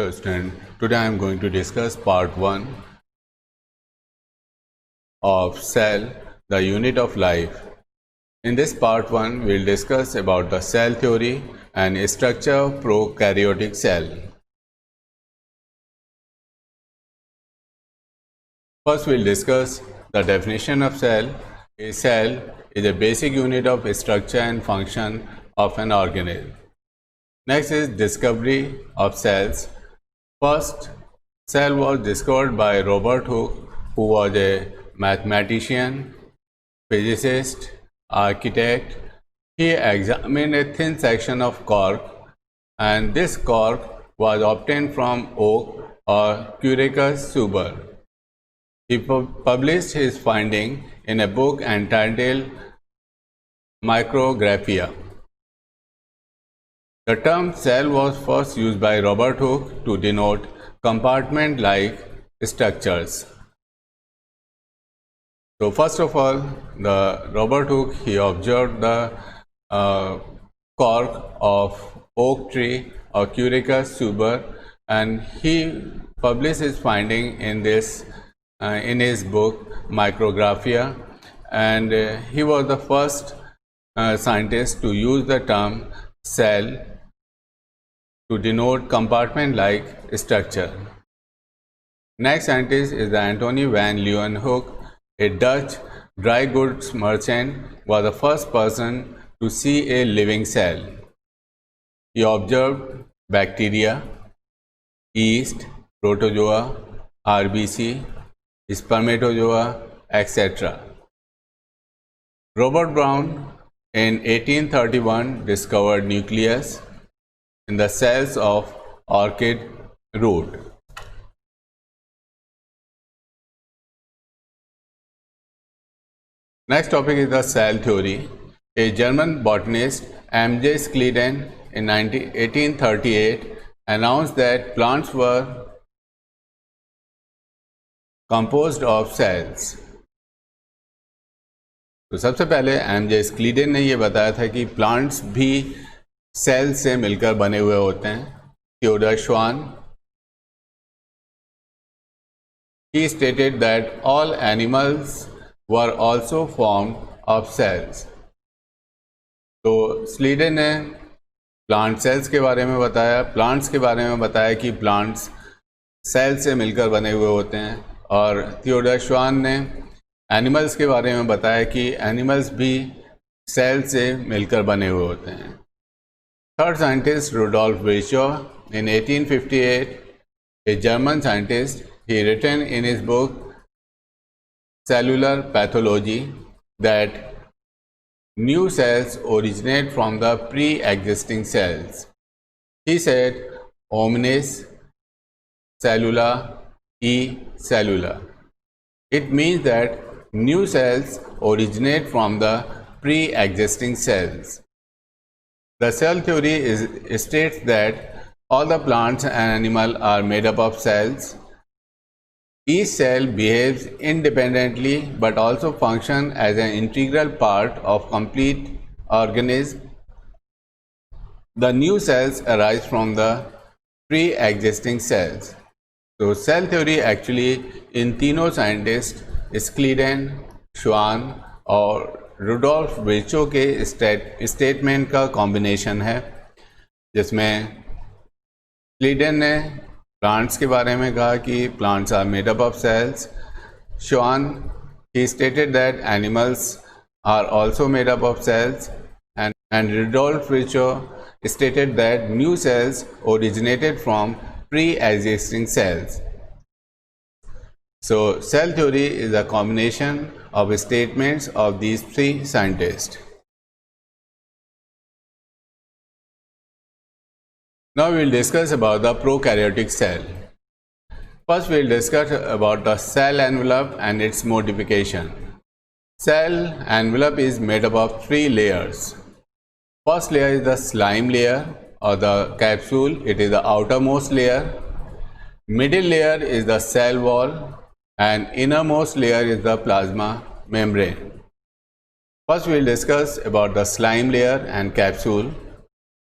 dear student. Today I am going to discuss part 1 of cell, the unit of life. In this part 1, we will discuss about the cell theory and structure of prokaryotic cell. First, we will discuss the definition of cell. A cell is a basic unit of structure and function of an organism. Next is discovery of cells. First, cell was discovered by Robert Hooke, who was a mathematician, physicist, architect. He examined a thin section of cork, and this cork was obtained from oak or Quercus suber. He published his finding in a book entitled Micrographia. The term cell was first used by Robert Hooke to denote compartment-like structures. So first of all, Robert Hooke, he observed the cork of oak tree or Quercus suber, and he published his finding in this in his book Micrographia, and he was the first scientist to use the term cell to denote compartment-like structure. Next scientist is Antony van Leeuwenhoek, a Dutch dry goods merchant, was the first person to see a living cell. He observed bacteria, yeast, protozoa, RBC, spermatozoa, etc. Robert Brown in 1831 discovered nucleus in the cells of orchid root. Next topic is the cell theory. A German botanist, M.J. Schleiden, in 1838 announced that plants were composed of cells. तो सबसे पहले M.J. Schleiden ने ये बताया था कि plants भी cell से मिलकर बने हुए होते हैं. Theodor Schwann, he stated that all animals were also formed of cells. तो Schleiden ने प्लांट सेल्स के बारे में बताया, प्लांट्स के बारे में बताया कि प्लांट्स सेल से मिलकर बने हुए होते हैं, और थियोडर श्वान ने एनिमल्स के बारे में बताया कि एनिमल्स भी सेल से मिलकर बने हुए होते हैं. Third scientist, Rudolf Virchow, in 1858, a German scientist, he written in his book Cellular Pathology that new cells originate from the pre-existing cells. He said, omnis cellula e cellula. It means that new cells originate from the pre-existing cells. The cell theory states that all the plants and animals are made up of cells. Each cell behaves independently but also functions as an integral part of complete organism. The new cells arise from the pre-existing cells. So cell theory actually इन तीनों scientist Schleiden, श्वान और Rudolf Virchow के statement का combination है, जिसमें Schleiden ने plants के बारे में कहा कि plants are made up of cells. Schwann, he stated that animals are also made up of cells, and Rudolf Virchow stated that new cells originated from pre-existing cells. So cell theory is a combination of statements of these three scientists. Now we will discuss about the prokaryotic cell. First we will discuss about the cell envelope and its modification. Cell envelope is made up of 3 layers. First layer is the slime layer or the capsule. It is the outermost layer. Middle layer is the cell wall, and innermost layer is the plasma membrane. First we will discuss about the slime layer and capsule.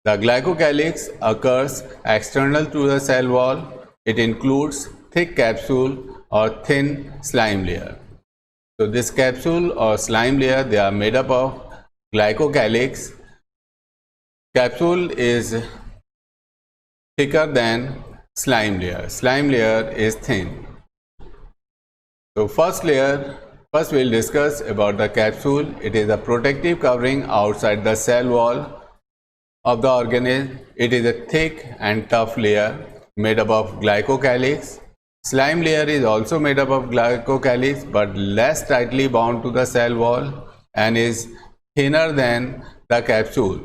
The glycocalyx occurs external to the cell wall it includes thick capsule or thin slime layer. So this capsule or slime layer, they are made up of glycocalyx. Capsule is thicker than slime layer. Slime layer is thin. So first we'll discuss about the capsule. It is a protective covering outside the cell wall of the organism. It is a thick and tough layer made up of glycocalyx. Slime layer is also made up of glycocalyx but less tightly bound to the cell wall and is thinner than the capsule.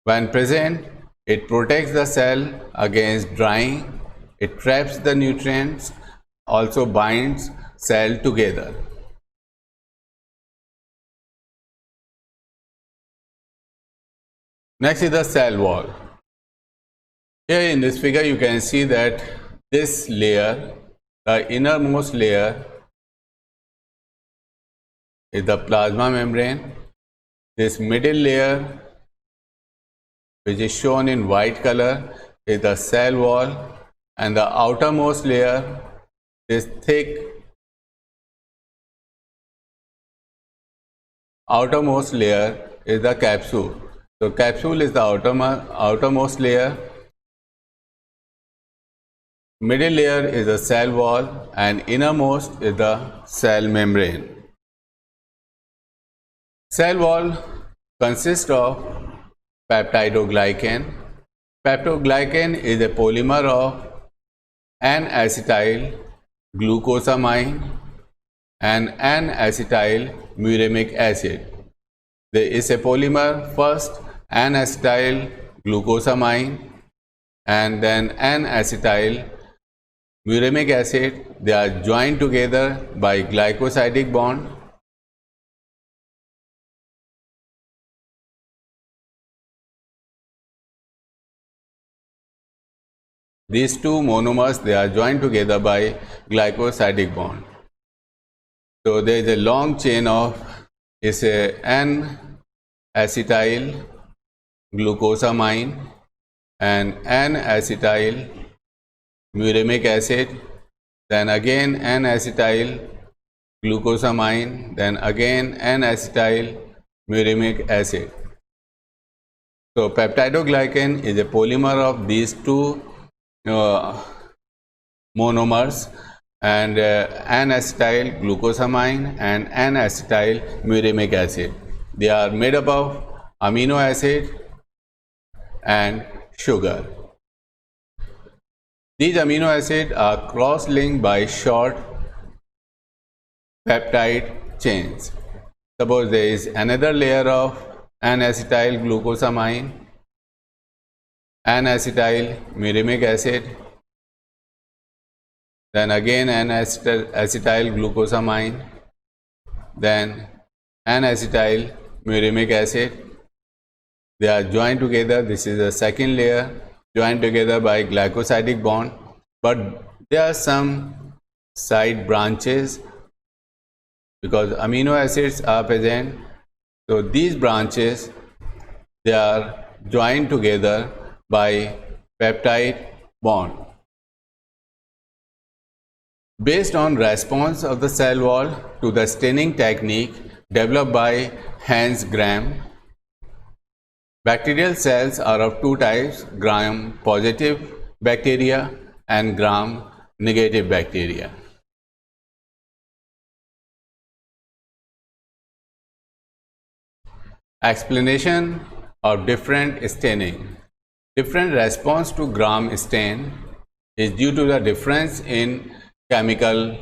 When present, it protects the cell against drying, it traps the nutrients, also binds cell together. Next is the cell wall. Here in this figure you can see that this layer, the innermost layer, is the plasma membrane. This middle layer, which is shown in white color, is the cell wall, and the outermost layer, this thick outermost layer, is the capsule. So capsule is the outermost layer, middle layer is the cell wall, and innermost is the cell membrane. Cell wall consists of peptidoglycan. Peptidoglycan is a polymer of N-acetyl glucosamine and N-acetyl muramic acid. There is a polymer, first N-acetyl glucosamine and then N-acetyl muramic acid. They are joined together by glycosidic bond. These two monomers, they are joined together by glycosidic bond. So there is a long chain of N-acetyl glucosamine and N-acetyl muramic acid, then again N-acetyl glucosamine, then again N-acetyl muramic acid. So peptidoglycan is a polymer of these two monomers, and N-acetyl glucosamine and N-acetyl muramic acid. They are made up of amino acid and sugar. These amino acids are cross-linked by short peptide chains. Suppose there is another layer of N-acetyl glucosamine, N-acetyl muramic acid, then again N-acetyl glucosamine, then N-acetyl muramic acid. They are joined together. This is the second layer, joined together by glycosidic bond, but there are some side branches because amino acids are present. So these branches, they are joined together by peptide bond. Based on response of the cell wall to the staining technique developed by Hans Gram, bacterial cells are of two types: gram-positive bacteria and gram-negative bacteria. Explanation of different staining. Different response to gram stain is due to the difference in chemical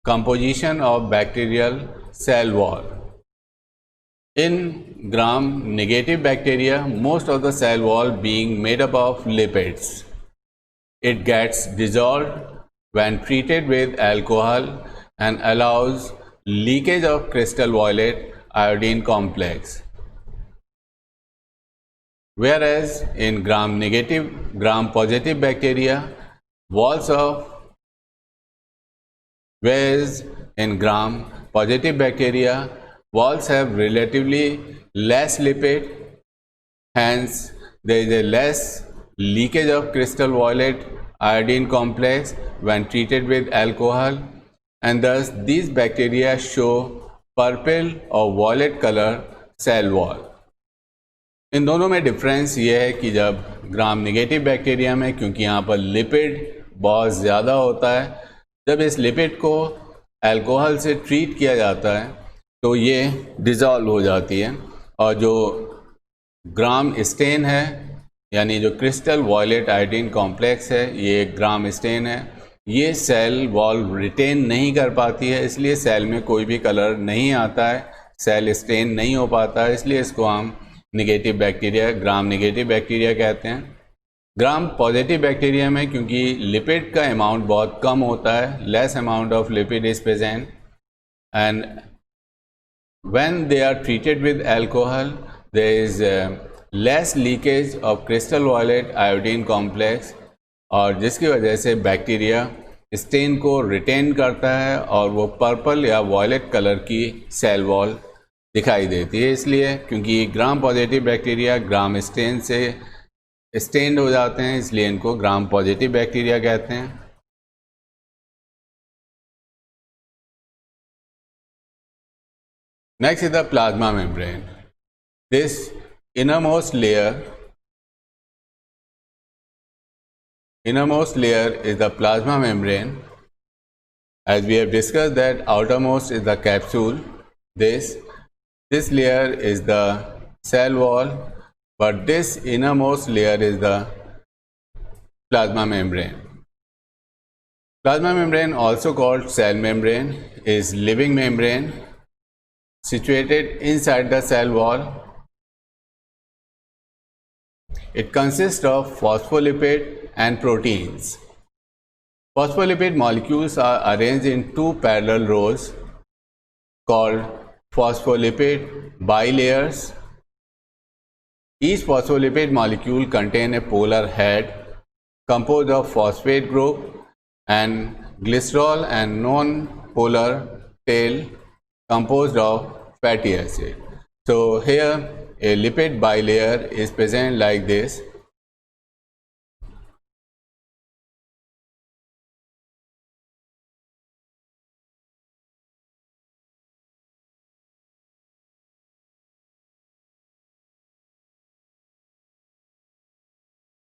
composition of bacterial cell wall. In gram-negative bacteria, most of the cell wall being made up of lipids. It gets dissolved when treated with alcohol and allows leakage of crystal violet iodine complex. Whereas in gram-positive bacteria, walls have relatively less lipid, hence there is a less leakage of crystal violet iodine complex when treated with alcohol, and thus these bacteria show purple or violet color cell wall. इन दोनों में difference ये है कि जब gram negative bacteria में, क्योंकि यहाँ पर लिपिड बहुत ज़्यादा होता है, जब इस लिपिड को अल्कोहल से ट्रीट किया जाता है तो ये डिज़ोल्व हो जाती है, और जो ग्राम स्टेन है, यानी जो क्रिस्टल वॉयलेट आयोडीन कॉम्प्लेक्स है, ये ग्राम स्टेन है, ये सेल वॉल रिटेन नहीं कर पाती है, इसलिए सेल में कोई भी कलर नहीं आता है, सेल स्टेन नहीं हो पाता है, इसलिए इसको हम negative bacteria, gram negative bacteria कहते हैं। ग्राम पॉजिटिव बैक्टीरिया में क्योंकि लिपिड का अमाउंट बहुत कम होता है, less amount of lipid is present, and when they are treated with alcohol there is less leakage of crystal violet iodine complex, और जिसकी वजह से बैक्टीरिया स्टेन को रिटेन करता है और वो पर्पल या वॉयलेट कलर की सेल वॉल दिखाई देती है। इसलिए क्योंकि gram positive bacteria gram stain से स्टेन्ड हो जाते हैं, इसलिए इनको ग्राम पॉजिटिव बैक्टीरिया कहते हैं। Next is the plasma membrane. This innermost layer is the plasma membrane. As we have discussed that outermost is the capsule, this layer is the cell wall, but this innermost layer is the plasma membrane. Plasma membrane, also called cell membrane, is living membrane situated inside the cell wall. It consists of phospholipid and proteins. Phospholipid molecules are arranged in two parallel rows called phospholipid bilayers. Each phospholipid molecule contains a polar head composed of phosphate group and glycerol, and non-polar tail composed of fatty acid. So here a lipid bilayer is present like this.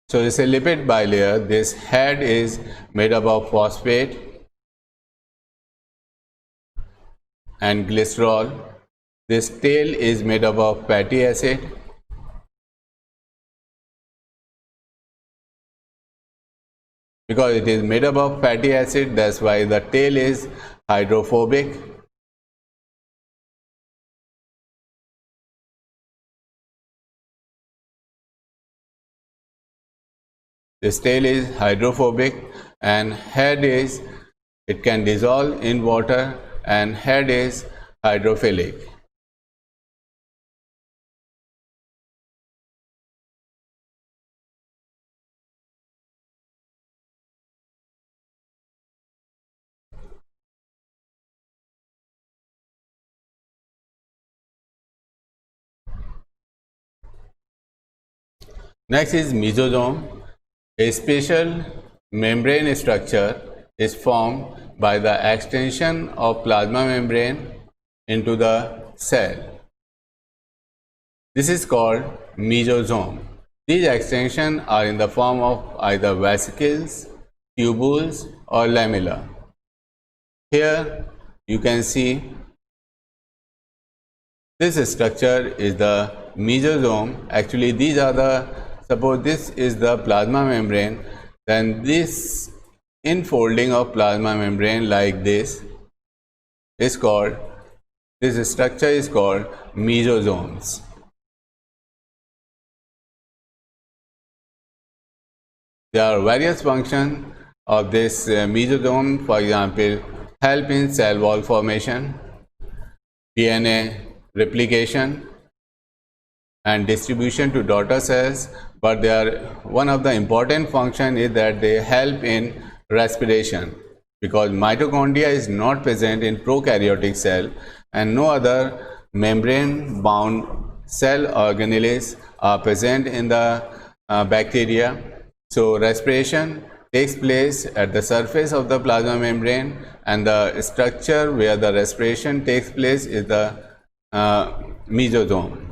So it's a lipid bilayer. This head is made up of phosphate and glycerol. This tail is made up of fatty acid. Because it is made up of fatty acid, that's why the tail is hydrophobic. This tail is hydrophobic, and head is, it can dissolve in water, and head is hydrophilic. Next is mesosome. A special membrane structure is formed by the extension of plasma membrane into the cell. This is called mesosome. These extensions are in the form of either vesicles, tubules, or lamella. Here you can see this structure is the mesosome. Actually, these are the, suppose this is the plasma membrane, then this infolding of plasma membrane like this is called, this structure is called mesosomes. There are various functions of this mesosome. For example, help in cell wall formation, DNA replication, and distribution to daughter cells. But they are, one of the important function is that they help in respiration, because mitochondria is not present in prokaryotic cell, and no other membrane bound cell organelles are present in the bacteria. So respiration takes place at the surface of the plasma membrane, and the structure where the respiration takes place is the mesosome.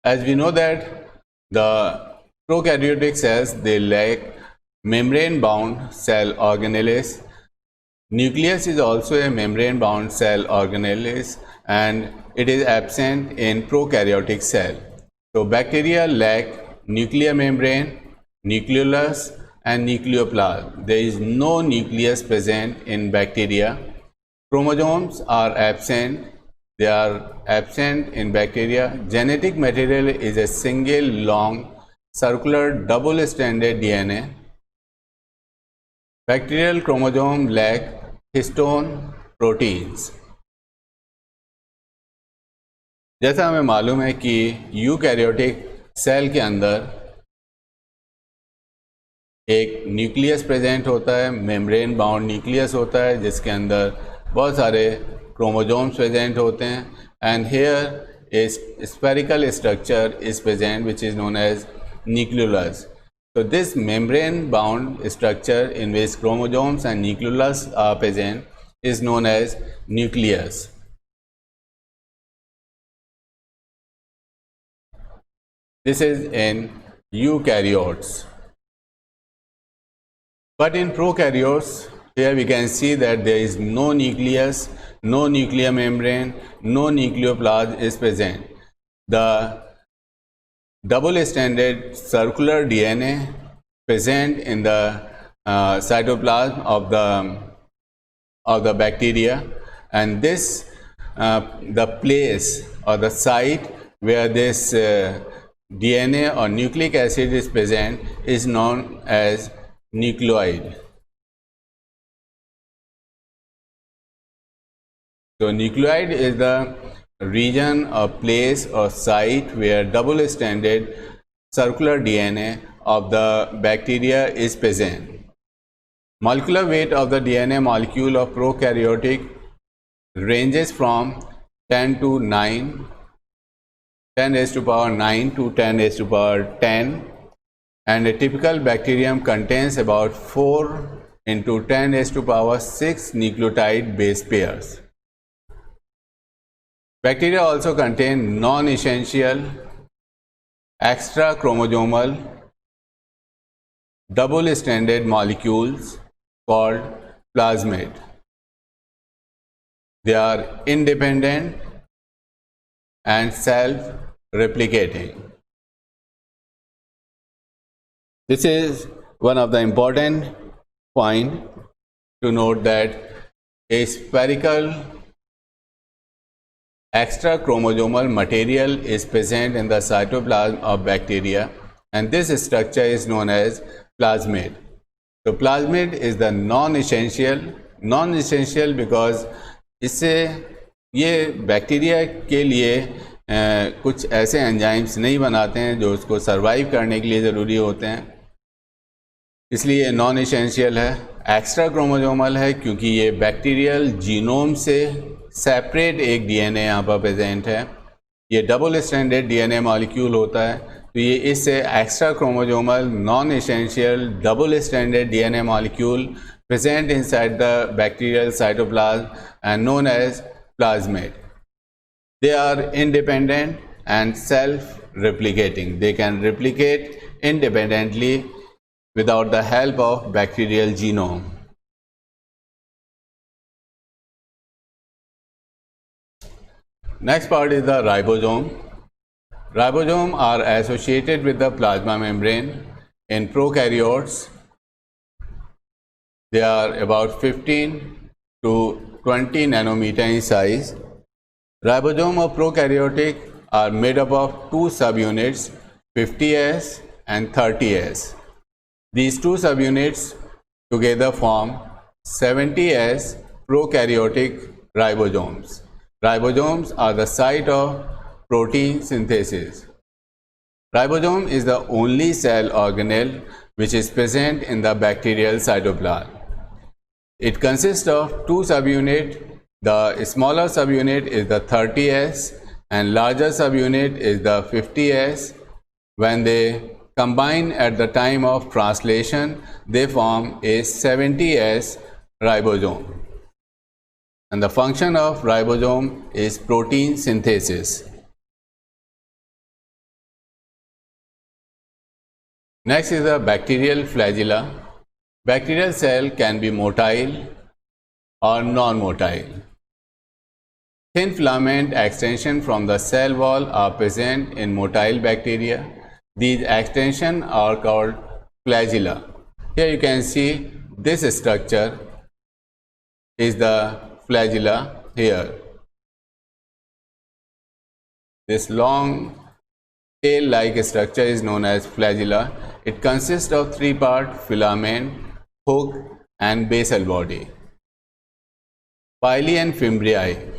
As we know that the prokaryotic cells, they lack membrane-bound cell organelles. Nucleus is also a membrane-bound cell organelles, and it is absent in prokaryotic cell. So bacteria lack nuclear membrane, nucleolus, and nucleoplasm. There is no nucleus present in bacteria. Chromosomes are absent. They are absent in bacteria. Genetic material is a single long circular double-stranded DNA. Bacterial chromosome lack histone proteins. जैसा हमें मालूम है कि eukaryotic cell के अंदर एक nucleus present होता है, मेम्ब्रेन बाउंड न्यूक्लियस होता है जिसके अंदर बहुत सारे chromosomes present होते हैं, and here a spherical structure is present which is known as nucleolus. So this membrane bound structure in which chromosomes and nucleolus are present is known as nucleus. This is in eukaryotes. But in prokaryotes, here we can see that there is no nucleus, no nuclear membrane, no nucleoplasm is present. The double-stranded circular DNA present in the cytoplasm of the bacteria, and this the place or the site where this DNA or nucleic acid is present is known as nucleoid. So nucleoid is the region or place or site where double-stranded circular DNA of the bacteria is present. Molecular weight of the DNA molecule of prokaryotic ranges from 10 to 9, 10 raised to power 9 to 10 raised to power 10, and a typical bacterium contains about 4 into 10 raised to power 6 nucleotide base pairs. Bacteria also contain non-essential, extra-chromosomal, double-stranded molecules called plasmid. They are independent and self-replicating. This is one of the important points to note, that a spherical extra-chromosomal material is present in the cytoplasm of bacteria, and this structure is known as plasmid. So plasmid is the non-essential because इससे ये bacteria के लिए कुछ ऐसे enzymes नहीं बनाते हैं जो उसको सरवाइव करने के लिए ज़रूरी होते हैं, इसलिए नॉन एसेंशियल है। एक्स्ट्रा क्रोमोसोमल है क्योंकि ये बैक्टीरियल जीनोम से सेपरेट एक डीएनए यहाँ पर प्रेजेंट है। ये डबल स्ट्रैंडेड डीएनए मॉलिक्यूल होता है, तो ये इससे extra chromosomal non essential double stranded DNA molecule present inside the bacterial cytoplasm and known as plasmid. They are independent and self-replicating. They can replicate independently without the help of bacterial genome. Next part is the ribosome. Ribosomes are associated with the plasma membrane in prokaryotes. They are about 15 to 20 nanometer in size. Ribosomes of prokaryotic are made up of two subunits, 50S and 30S. These two subunits together form 70S prokaryotic ribosomes. Ribosomes are the site of protein synthesis. Ribosome is the only cell organelle which is present in the bacterial cytoplasm. It consists of two subunits, The smaller subunit is the 30S and larger subunit is the 50S. When they combine at the time of translation, they form a 70S ribosome. And the function of ribosome is protein synthesis. Next is the bacterial flagella. Bacterial cell can be motile or non-motile. Thin filament extension from the cell wall are present in motile bacteria. These extensions are called flagella. Here you can see this structure is the flagella here. This long tail-like structure is known as flagella. It consists of three parts: filament, hook, and basal body. Pili and fimbriae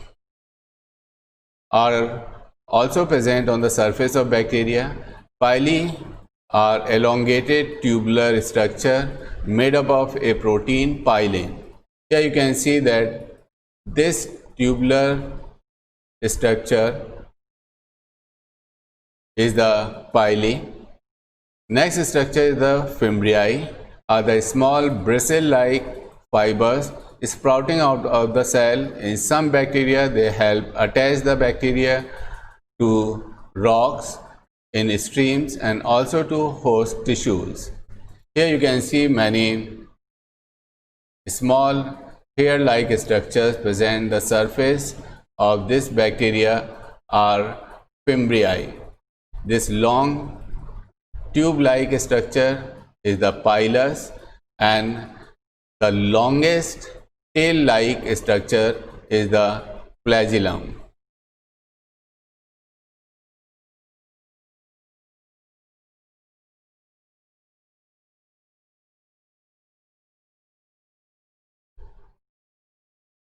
are also present on the surface of bacteria. Pili are elongated tubular structure made up of a protein pilin. Here you can see that this tubular structure is the pili. Next structure is the fimbriae, are the small bristle-like fibers sprouting out of the cell. In some bacteria, they help attach the bacteria to rocks in streams and also to host tissues. Here you can see many small hair-like structures present. The surface of this bacteria are fimbriae. This long tube-like structure is the pilus, and the longest tail-like structure is the flagellum.